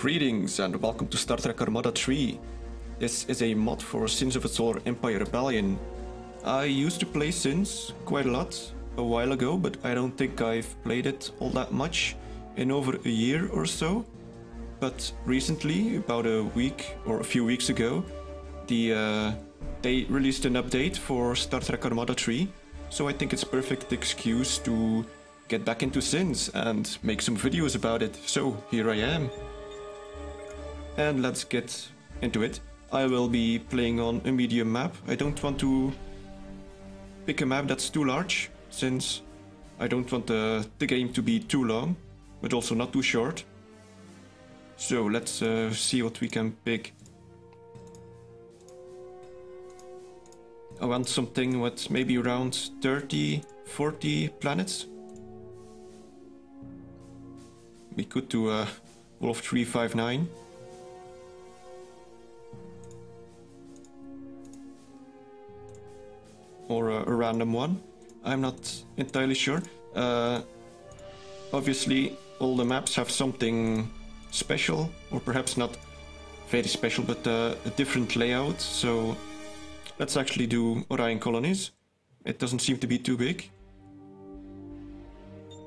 Greetings and welcome to Star Trek Armada 3. This is a mod for Sins of a Solar Empire Rebellion. I used to play Sins quite a lot a while ago, but I don't think I've played it all that much in over a year or so. But recently, about a week or a few weeks ago, they released an update for Star Trek Armada 3, so I think it's a perfect excuse to get back into Sins and make some videos about it. So here I am. And let's get into it. I will be playing on a medium map. I don't want to pick a map that's too large, since I don't want the game to be too long, but also not too short. So let's see what we can pick. I want something with maybe around 30-40 planets. We could do a Wolf 359. Or a random one. I'm not entirely sure. Obviously, all the maps have something special, or perhaps not very special, but a different layout. So let's actually do Orion colonies. It doesn't seem to be too big.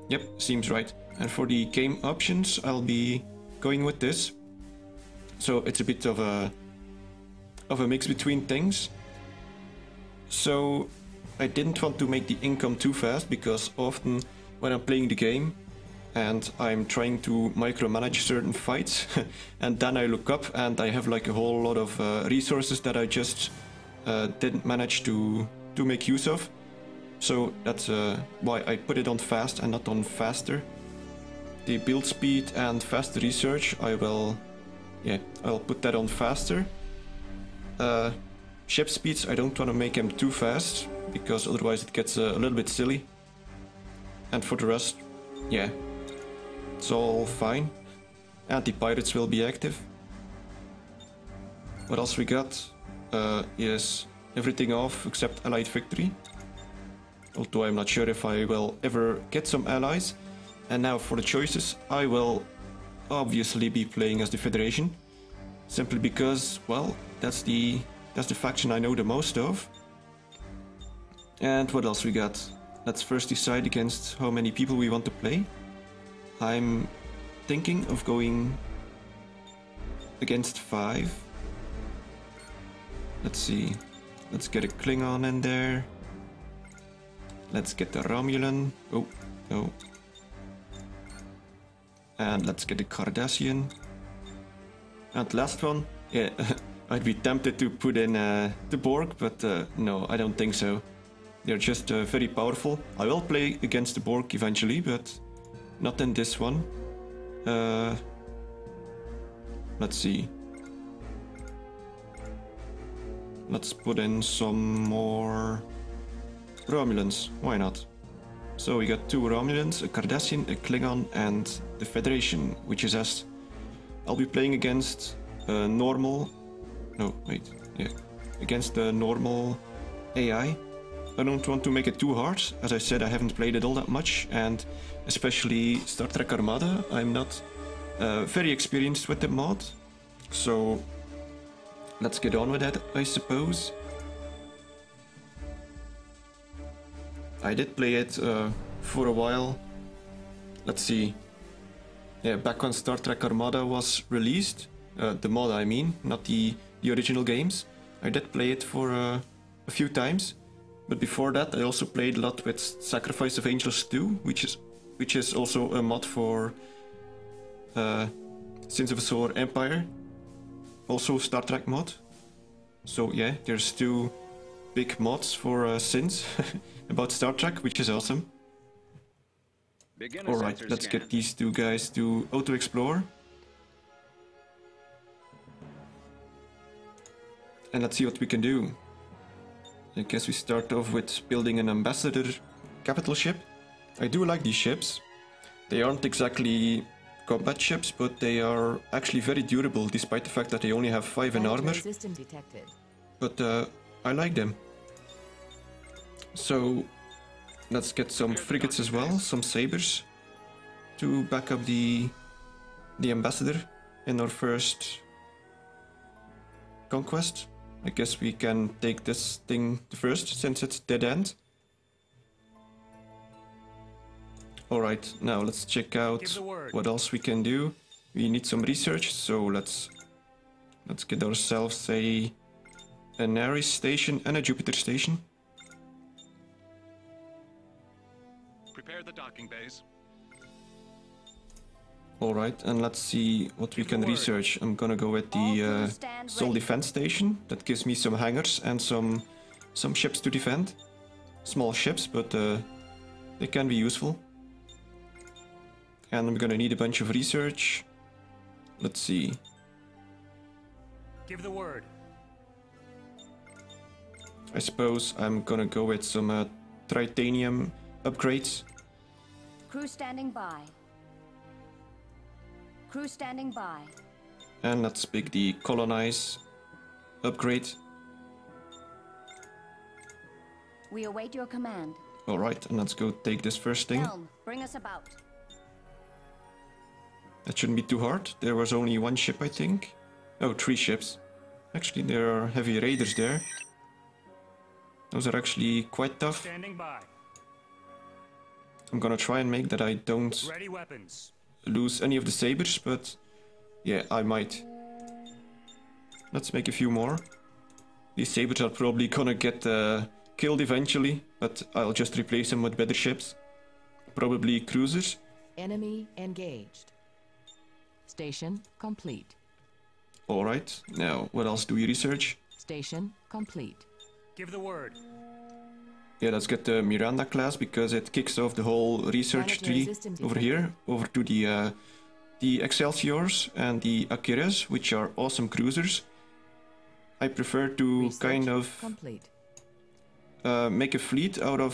Yep, seems right. And for the game options, I'll be going with this. So it's a bit of a mix between things. So I didn't want to make the income too fast, because often when I'm playing the game and I'm trying to micromanage certain fights and then I look up and I have like a whole lot of resources that I just didn't manage to make use of. So that's why I put it on fast and not on faster. The build speed and fast research, I'll put that on faster. Ship speeds, I don't want to make them too fast, because otherwise it gets a little bit silly. And for the rest, yeah, it's all fine. Anti-pirates will be active. What else we got is everything off except Allied victory. Although I'm not sure if I will ever get some allies. And now for the choices, I will obviously be playing as the Federation. Simply because, well, that's the faction I know the most of. And what else we got? Let's first decide against how many people we want to play. I'm thinking of going against 5. Let's see. Let's get a Klingon in there. Let's get the Romulan. Oh, no. And let's get the Cardassian. And last one, yeah. I'd be tempted to put in the Borg, but no, I don't think so. They're just very powerful. I will play against the Borg eventually, but not in this one. Let's see. Let's put in some more Romulans. Why not? So we got 2 Romulans, a Cardassian, a Klingon, and the Federation, which is us. I'll be playing against normal... No, wait, yeah. Against the normal AI. I don't want to make it too hard. As I said, I haven't played it all that much, and especially Star Trek Armada, I'm not very experienced with the mod. So let's get on with that, I suppose. I did play it for a while. Let's see. Yeah, back when Star Trek Armada was released. The mod, I mean, not the original games. I did play it for a few times, but before that I also played a lot with Sacrifice of Angels 2, which is also a mod for Sins of a Solar Empire, also Star Trek mod. So yeah, there's 2 big mods for Sins about Star Trek, which is awesome. Alright, let's get these 2 guys to auto-explore. And let's see what we can do. I guess we start off with building an ambassador capital ship. I do like these ships. They aren't exactly combat ships, but they are actually very durable, despite the fact that they only have 5 in armor. But I like them. So let's get some frigates as well, some sabers, to back up the ambassador. in our first conquest. I guess we can take this thing first since it's dead end. Alright, now let's check out what else we can do. We need some research, so let's get ourselves an Ares station and a Jupiter station. Prepare the docking bays. Alright, and let's see what we can research. I'm gonna go with the Soul Defense Station. That gives me some hangars and some ships to defend. Small ships, but they can be useful. And I'm gonna need a bunch of research. Let's see. Give the word. I suppose I'm gonna go with some titanium upgrades. Crew standing by. Crew standing by. And let's pick the colonize upgrade. We await your command. Alright, and let's go take this first thing. Helm, bring us about. That shouldn't be too hard. There was only one ship, I think. Oh, 3 ships. Actually, there are heavy raiders there. Those are actually quite tough. Standing by. I'm gonna try and make that I don't Ready weapons. lose any of the sabers, but yeah, I might. Let's make a few more. These sabers are probably gonna get killed eventually, but I'll just replace them with better ships. Probably cruisers. Enemy engaged. Station complete. Alright, now what else do we research? Station complete. Give the word. Yeah, let's get the Miranda class because it kicks off the whole research tree over here, over to the Excelsiors and the Akiras, which are awesome cruisers. I prefer to kind of make a fleet out of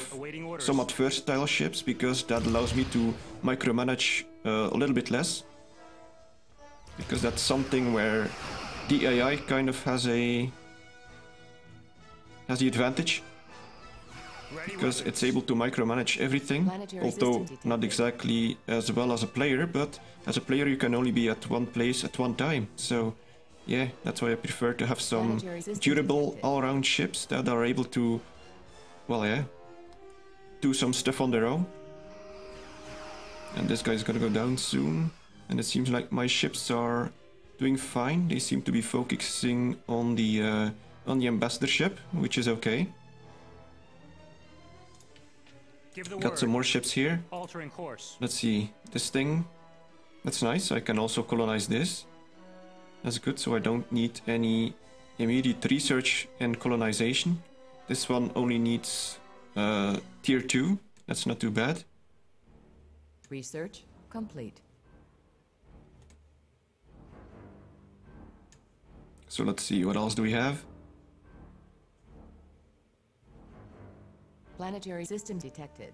somewhat versatile ships because that allows me to micromanage a little bit less. Because that's something where the AI kind of has the advantage. Because it's able to micromanage everything, although not exactly as well as a player, but as a player you can only be at one place at one time. So yeah, that's why I prefer to have some durable all-round ships that are able to, well yeah, do some stuff on their own. And this guy's gonna go down soon. And it seems like my ships are doing fine. They seem to be focusing on the ambassador ship, which is okay. Got some more ships here. Altering course. Let's see, this thing, that's nice. I can also colonize this. That's good, so I don't need any immediate research and colonization. This one only needs tier 2. That's not too bad. Research complete. So let's see, what else do we have? Planetary system detected.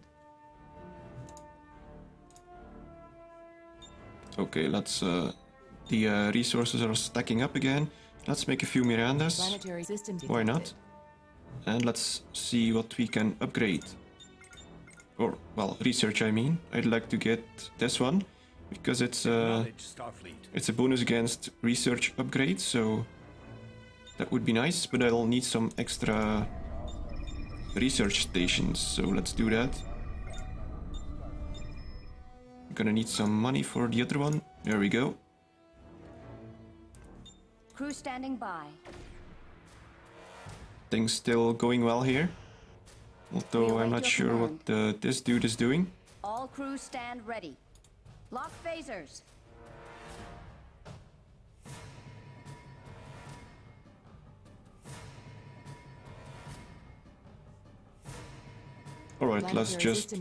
Okay, let's the resources are stacking up again. Let's make a few Mirandas. Planetary system detected. Why not? And let's see what we can upgrade. Or, well, research I mean. I'd like to get this one because it's a bonus against research upgrade, so that would be nice, but I'll need some extra research stations, so let's do that. I'm gonna need some money for the other one. There we go. Crew standing by. Things still going well here. Although I'm not sure what this dude is doing. All crews stand ready. Lock phasers. Alright, let's just...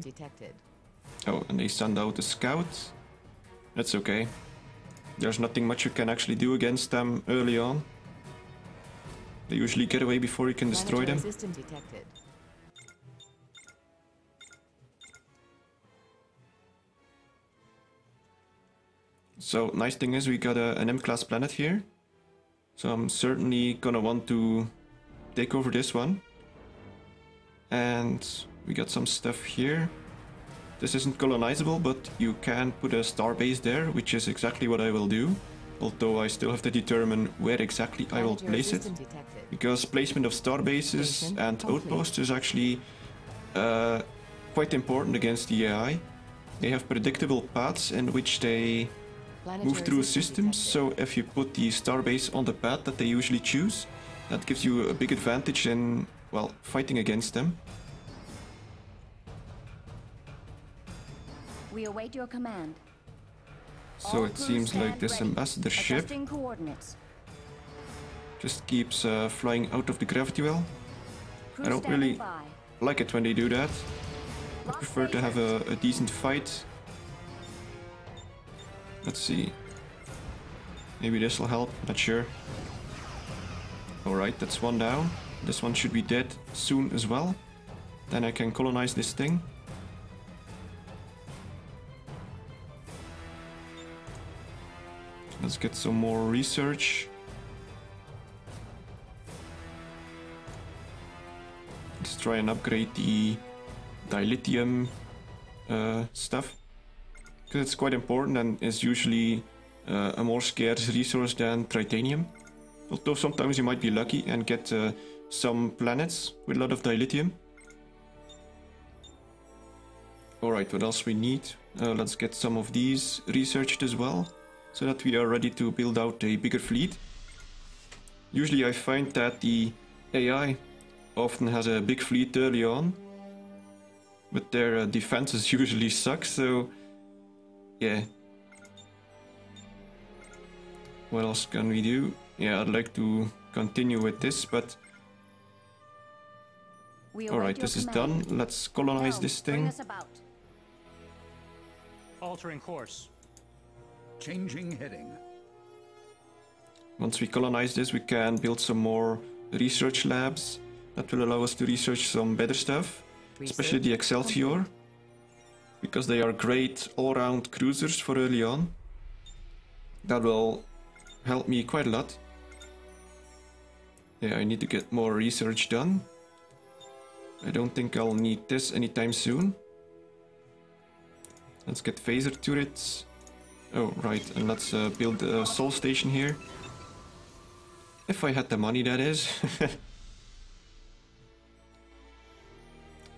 Oh, and they send out a scout. That's okay. There's nothing much you can actually do against them early on. They usually get away before you can destroy them. So, nice thing is we got an M-class planet here. So I'm certainly gonna want to take over this one. And we got some stuff here. This isn't colonizable, but you can put a star base there, which is exactly what I will do. although I still have to determine where exactly I will Planetary place it. system detected. Because placement of star bases Station and complete. outposts is actually quite important against the AI. They have predictable paths in which they Planetary move through system systems, detected. so if you put the starbase on the path that they usually choose, that gives you a big advantage in, well, fighting against them. We await your command. So All it crews seems like stand this ready. ambassador ship Adjusting coordinates. just keeps flying out of the gravity well. Crew I don't standing really by. like it when they do that. I Lock prefer to have phasers. a decent fight. Let's see. Maybe this will help, not sure. Alright, that's one down. This one should be dead soon as well. Then I can colonize this thing. Let's get some more research. Let's try and upgrade the dilithium stuff. Because it's quite important and is usually a more scarce resource than titanium. Although sometimes you might be lucky and get some planets with a lot of dilithium. Alright, what else we need? Let's get some of these researched as well, so that we are ready to build out a bigger fleet. Usually I find that the AI often has a big fleet early on, but their defenses usually suck, so yeah. What else can we do? Yeah, I'd like to continue with this, but We await alright, your this is command. done. Let's colonize Helm, this bring thing. us about. Altering course. Changing heading. Once we colonize this, we can build some more research labs that will allow us to research some better stuff, especially the Excelsior, because they are great all-round cruisers for early on. That will help me quite a lot. Yeah, I need to get more research done. I don't think I'll need this anytime soon. Let's get phaser turrets. Oh, right, and let's build a Sol Station here. If I had the money, that is.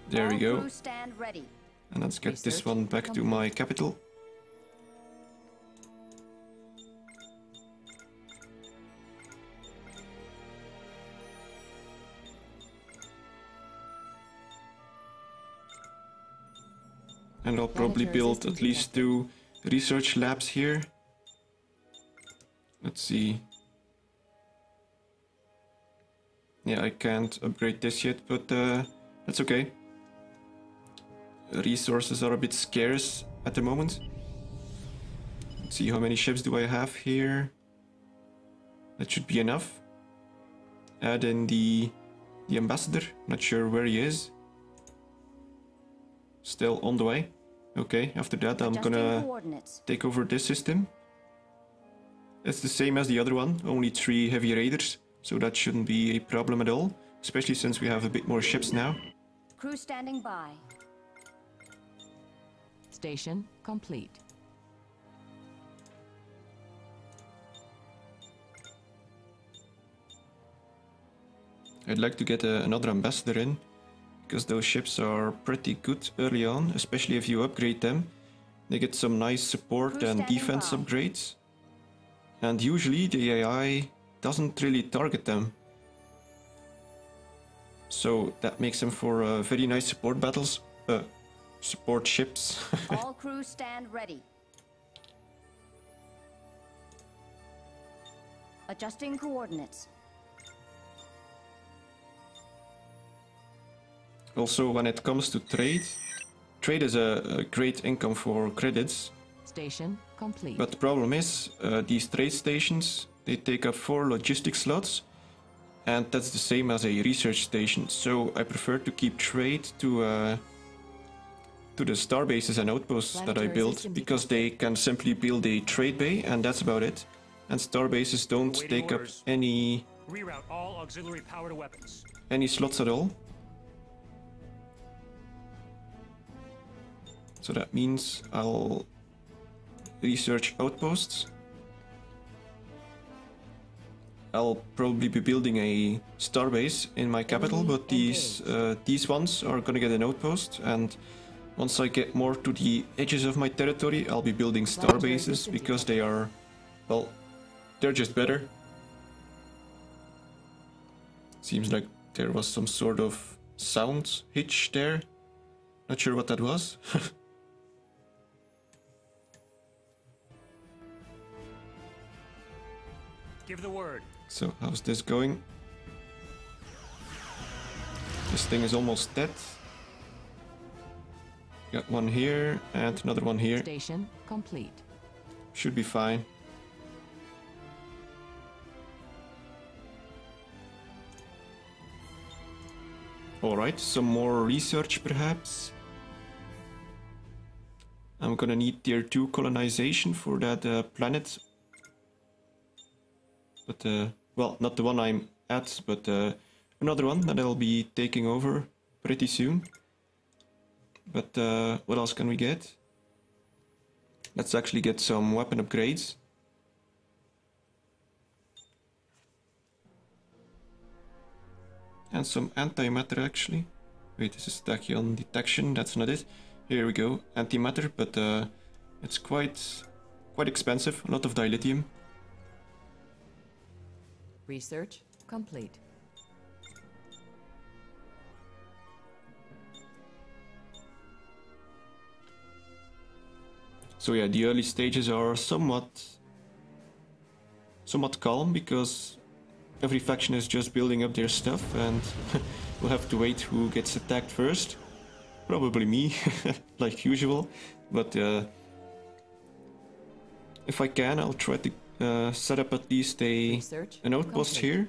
There we All go. crews stand ready. And let's get this Research one back to my capital. And I'll probably Planetary build system at least 2 research labs here. Let's see. Yeah, I can't upgrade this yet, but that's okay. Resources are a bit scarce at the moment. Let's see, how many ships do I have here? That should be enough. Add in the ambassador. Not sure where he is. Still on the way. Okay, after that I'm Adjusting gonna coordinates. take over this system. It's the same as the other one, only 3 heavy raiders, so that shouldn't be a problem at all, especially since we have a bit more ships now. Crew standing by. Station complete. I'd like to get another ambassador in, because those ships are pretty good early on, especially if you upgrade them. They get some nice support Crew and standing defense by. upgrades. And usually the AI doesn't really target them. So that makes them for very nice support battles. Support ships. All crews stand ready. Adjusting coordinates. Also, when it comes to trade, trade is a great income for credits. Station complete. But the problem is, these trade stations, they take up 4 logistic slots, and that's the same as a research station. So I prefer to keep trade to the star bases and outposts that I Planetary built, system because they can simply build a trade bay, and that's about it. And star bases don't Awaiting take up orders. any Reroute all auxiliary powered weapons. slots at all. So that means I'll research outposts. I'll probably be building a starbase in my capital, but these ones are gonna get an outpost, and once I get more to the edges of my territory, I'll be building star bases because they are, well, they're just better. Seems like there was some sort of sound hitch there. Not sure what that was. Give the word. So, how's this going? This thing is almost dead. Got one here and another one here. Station complete. Should be fine. Alright, some more research perhaps. I'm gonna need tier 2 colonization for that planet. But, well, not the one I'm at, but another one that I'll be taking over pretty soon. But what else can we get? Let's actually get some weapon upgrades. And some antimatter actually. Wait, this is tachyon detection, that's not it. Here we go, antimatter, but it's quite expensive, a lot of dilithium. Research complete. So yeah, the early stages are somewhat calm because every faction is just building up their stuff, and we'll have to wait who gets attacked first. Probably me, like usual. But if I can, I'll try to set up at least an outpost here.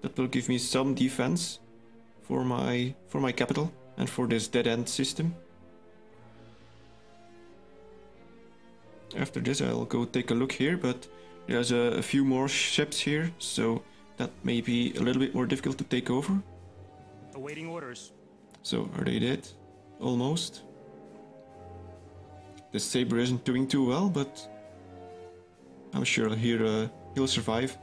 That will give me some defense for my capital and for this dead-end system. After this, I'll go take a look here, but there's a few more ships here, so that may be a little bit more difficult to take over. Awaiting orders. So, are they dead? Almost. The Saber isn't doing too well, but I'm sure here he'll survive.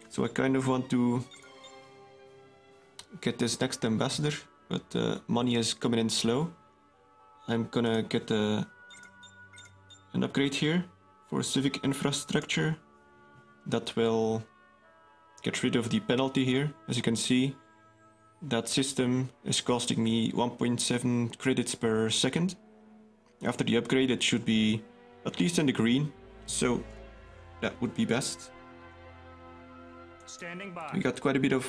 So I kind of want to get this next ambassador, but money is coming in slow. I'm gonna get an upgrade here for civic infrastructure that will get rid of the penalty here. As you can see, that system is costing me 1.7 credits per second. After the upgrade, it should be at least in the green, so that would be best. Standing by. We got quite a bit of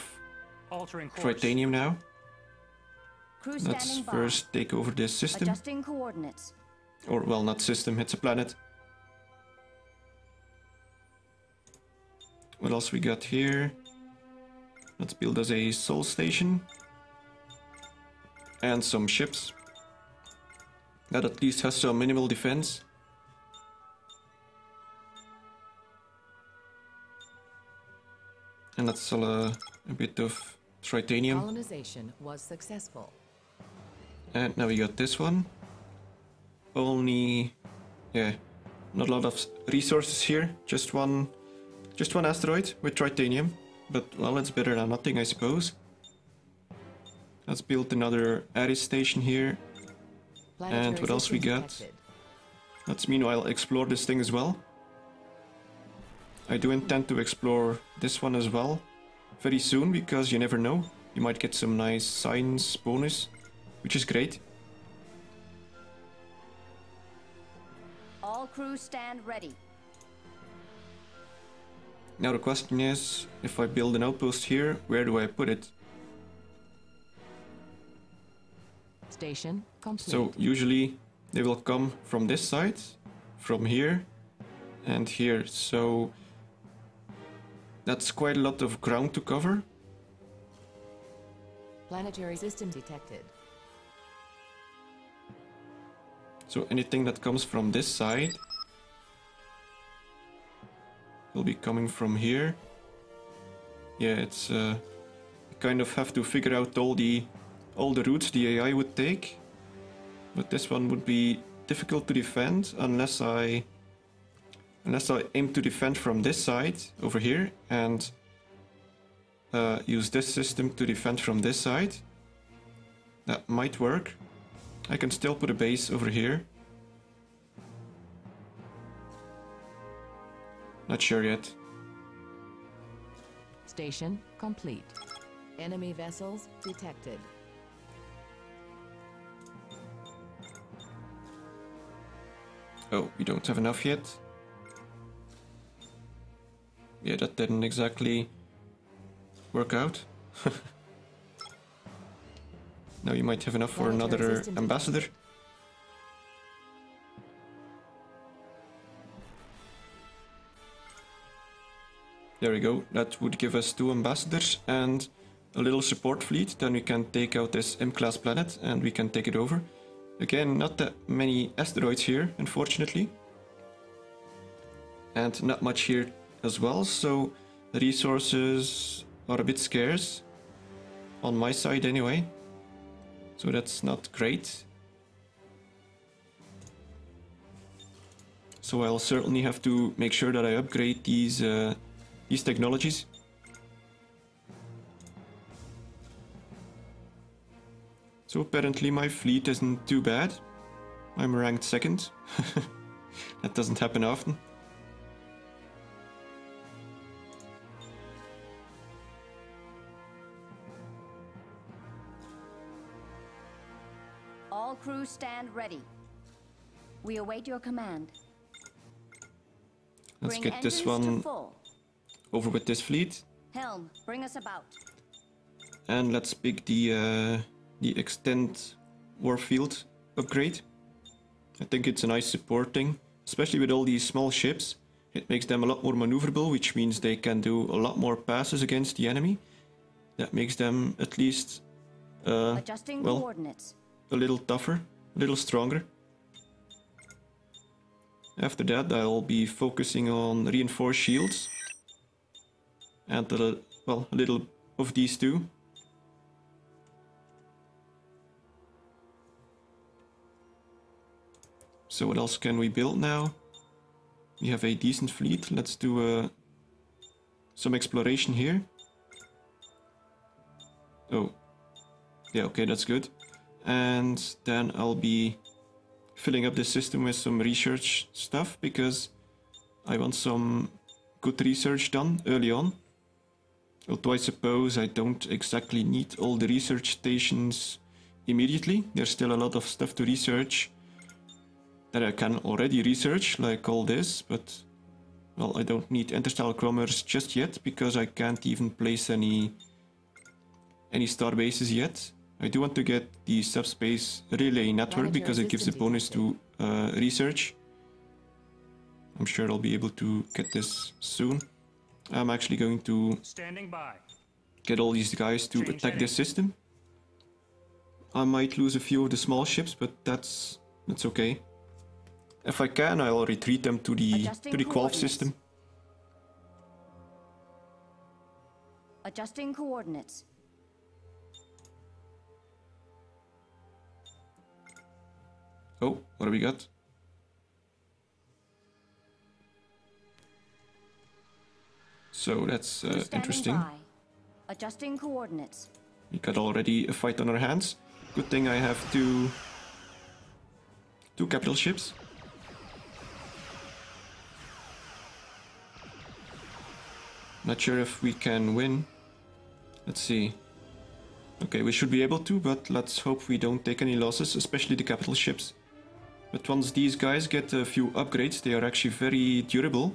Altering course. tritanium now. Crew Let's standing by. first take over this system. Adjusting coordinates. Or, well, not system, it's a planet. What else we got here? Let's build us a soul station. And some ships. That at least has some minimal defense. And let's sell a bit of tritanium. Colonization was successful. And now we got this one. Only, yeah, not a lot of resources here. Just one asteroid with tritanium. But, well, it's better than nothing, I suppose. Let's build another Ares station here. And what else we got? Let's meanwhile explore this thing as well. I do intend to explore this one as well very soon, because you never know. You might get some nice science bonus, which is great. All crew stand ready. Now the question is, if I build an outpost here, where do I put it? Station complete. So usually they will come from this side, from here, and here. So that's quite a lot of ground to cover. Planetary system detected. So anything that comes from this side will be coming from here. Yeah, it's you kind of have to figure out all the routes the AI would take. But this one would be difficult to defend unless I aim to defend from this side over here and use this system to defend from this side. That might work. I can still put a base over here. Not sure yet. Station complete. Enemy vessels detected. Oh, we don't have enough yet. Yeah, that didn't exactly work out. Now you might have enough for another ambassador. There we go. That would give us 2 ambassadors and a little support fleet. Then we can take out this M-class planet and we can take it over. Again, not that many asteroids here, unfortunately. And not much here as well, so the resources are a bit scarce. On my side anyway. So that's not great. So I'll certainly have to make sure that I upgrade these technologies. So apparently my fleet isn't too bad. I'm ranked 2nd. That doesn't happen often. All crew stand ready. We await your command. Let's Bring get this engines to one full. over with this fleet. Helm, bring us about. And let's pick the extend warfield upgrade. I think it's a nice support thing, especially with all these small ships. It makes them a lot more maneuverable, which means they can do a lot more passes against the enemy. That makes them at least Adjusting well, coordinates. a little tougher, a little stronger. After that, I'll be focusing on reinforced shields and well, a little of these two. So what else can we build now? We have a decent fleet. Let's do some exploration here. Oh, yeah, okay, that's good. And then I'll be filling up the system with some research stuff because I want some good research done early on. Although I suppose I don't exactly need all the research stations immediately. There's still a lot of stuff to research that I can already research, like all this, but well, I don't need interstellar commerce just yet because I can't even place any star bases yet. I do want to get the subspace relay network because it gives a bonus to research. I'm sure I'll be able to get this soon. I'm actually going to Standing by. get all these guys to attack this system. I might lose a few of the small ships, but that's okay. If I can, I'll retreat them to the Qualf system. Adjusting coordinates. Oh, what do we got? So that's interesting. By. Adjusting coordinates. We got already a fight on our hands. Good thing I have two capital ships. Not sure if we can win. Let's see. Okay, we should be able to, but let's hope we don't take any losses, especially the capital ships. But once these guys get a few upgrades, they are actually very durable.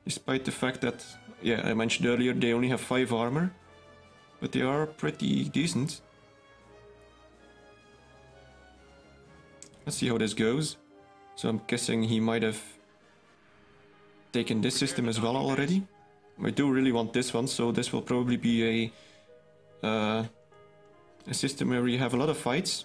Despite the fact that, yeah, I mentioned earlier, they only have 5 armor. But they are pretty decent. Let's see how this goes. So I'm guessing he might have taken this system as well already. I do really want this one, so this will probably be a system where we have a lot of fights.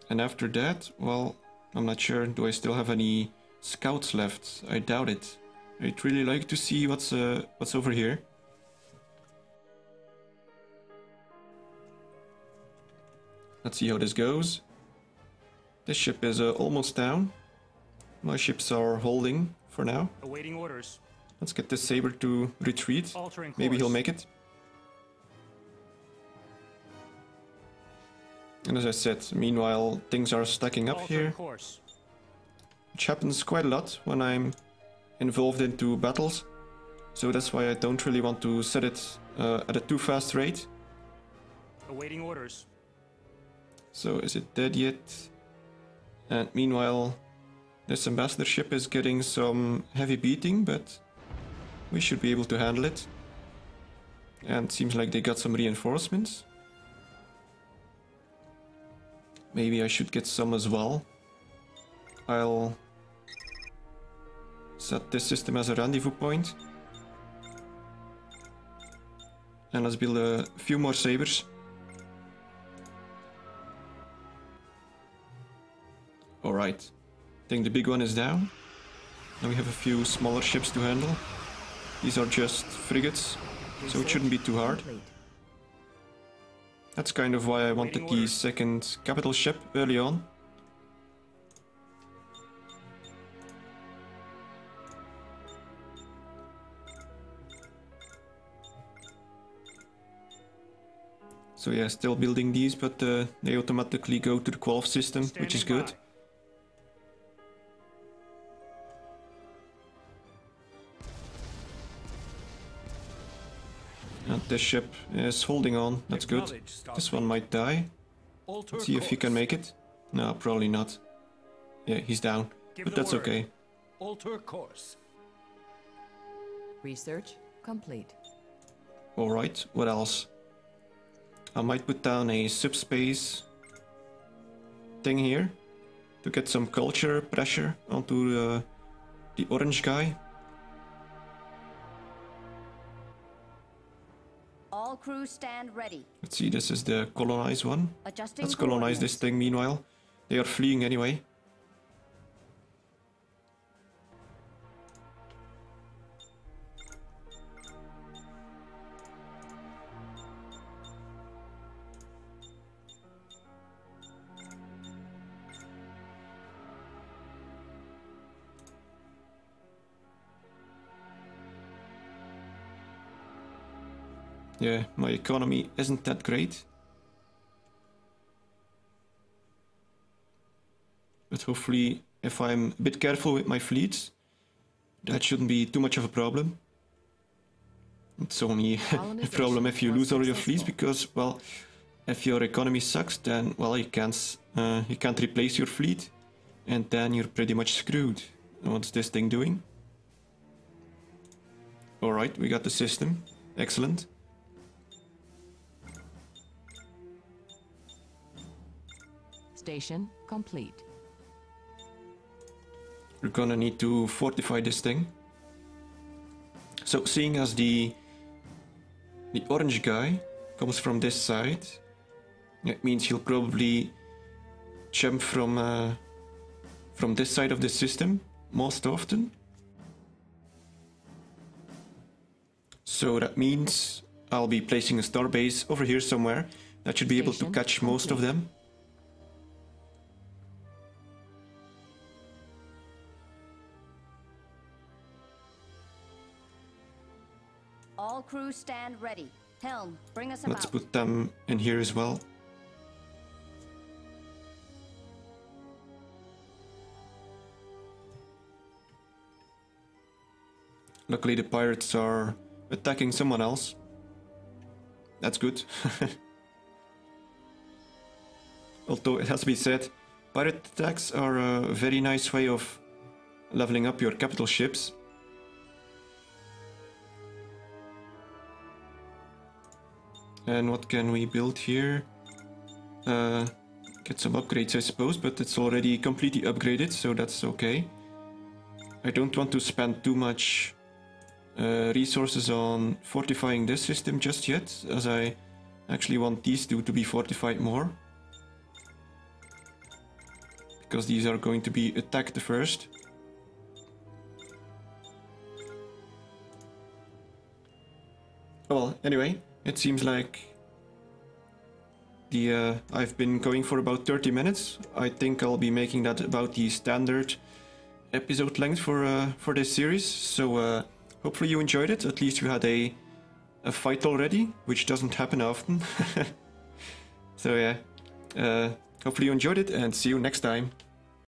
And after that, well, I'm not sure. Do I still have any scouts left? I doubt it. I'd really like to see what's over here. Let's see how this goes. This ship is almost down. My ships are holding for now. Awaiting orders. Let's get this saber to retreat. Altering Maybe he'll course. make it. And as I said, meanwhile, things are stacking up Altering here, course. which happens quite a lot when I'm involved into battles. So that's why I don't really want to set it at a too fast rate. Awaiting orders. So is it dead yet? And meanwhile, this ambassador ship is getting some heavy beating, but we should be able to handle it. And seems like they got some reinforcements. Maybe I should get some as well. I'll set this system as a rendezvous point. And let's build a few more sabers. Alright, I think the big one is down. Now we have a few smaller ships to handle. These are just frigates, so it shouldn't be too hard. Complete. That's kind of why I wanted the second capital ship early on. So yeah, still building these, but they automatically go to the qualf system, which is good. And this ship is holding on, that's good. This one might die. Let's see if he can make it. No, probably not. Yeah, he's down, but that's okay. Alter course. Research complete. Alright, what else? I might put down a subspace thing here to get some culture pressure onto the orange guy. All crew stand ready. Let's see, this is the colonize one. Adjusting Let's colonize this coordinates. thing meanwhile. They are fleeing anyway. Yeah, my economy isn't that great. But hopefully, if I'm a bit careful with my fleets, that shouldn't be too much of a problem. It's only a problem if you lose all your fleets, because, well, if your economy sucks, then, well, you can't replace your fleet, and then you're pretty much screwed. What's this thing doing? Alright, we got the system. Excellent. Station complete. We're gonna need to fortify this thing. So seeing as the orange guy comes from this side, it means he'll probably jump from this side of the system most often. So that means I'll be placing a star base over here somewhere that should be able to Station catch most of them. All crew stand ready. Helm, bring us Let's about. put them in here as well. Luckily the pirates are attacking someone else. That's good. Although it has to be said, pirate attacks are a very nice way of leveling up your capital ships. And what can we build here? Get some upgrades, I suppose, but it's already completely upgraded, so that's okay. I don't want to spend too much resources on fortifying this system just yet, as I actually want these two to be fortified more. Because these are going to be attacked first. Well, anyway, it seems like I've been going for about 30 minutes. I think I'll be making that about the standard episode length for this series. So hopefully you enjoyed it. At least you had a fight already, which doesn't happen often. So yeah, hopefully you enjoyed it, and see you next time.